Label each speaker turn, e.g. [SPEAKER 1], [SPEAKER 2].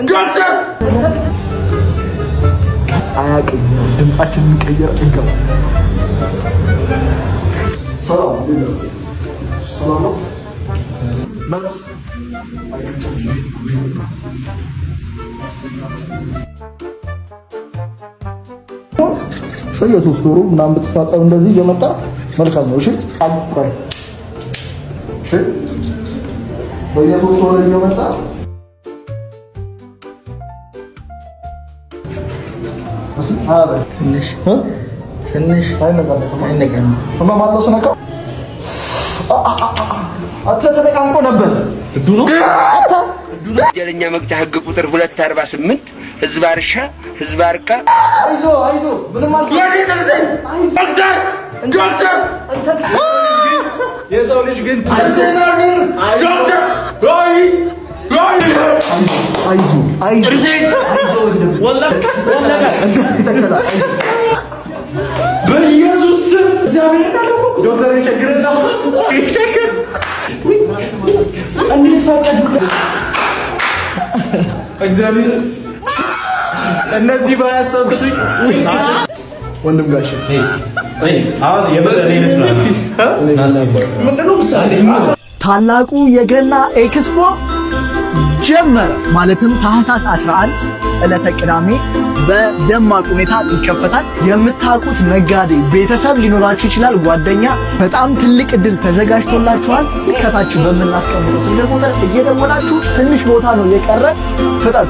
[SPEAKER 1] ዶክተር
[SPEAKER 2] አያውቅም። ድምጻችንን ቀየር እንገባ። ሰላም ነው። በየሶስት ወሩ ምናምን ብትታጠብ እንደዚህ እየመጣ መልካም ነው። እሺ እሺ፣ በየሶስት ወሩ እየመጣ
[SPEAKER 1] ትንሽ አይነቃም።
[SPEAKER 2] ማማለው ስነካው አንተ ተነቃንቆ ነበር። እዱ ነው
[SPEAKER 3] ወንጀለኛ መቅጫ ህግ ቁጥር 248 ህዝብ አርሻ ህዝብ አርቃ።
[SPEAKER 2] አይዞ ምንም
[SPEAKER 1] ዶክተር
[SPEAKER 2] የሰው ልጅ ግን
[SPEAKER 1] በኢየሱስ ስም እግዚአብሔር እንዳለኩ
[SPEAKER 2] ዶክተር ይቸግርና
[SPEAKER 1] እንዴት ፈቀዱ?
[SPEAKER 2] እግዚአብሔር እነዚህ ባያሳስቱኝ ወንድም ጋሽ ታላቁ የገና ኤክስፖ ጀመረ። ማለትም ታህሳስ 11 ዕለተ ቅዳሜ በደማቅ ሁኔታ ይከፈታል። የምታውቁት ነጋዴ ቤተሰብ ሊኖራችሁ ይችላል፣ ጓደኛ። በጣም ትልቅ እድል ተዘጋጅቶላችኋል። ከታች በምናስቀምጠው ስልክ ቁጥር እየደወላችሁ ትንሽ ቦታ ነው የቀረ፣ ፍጠኑ።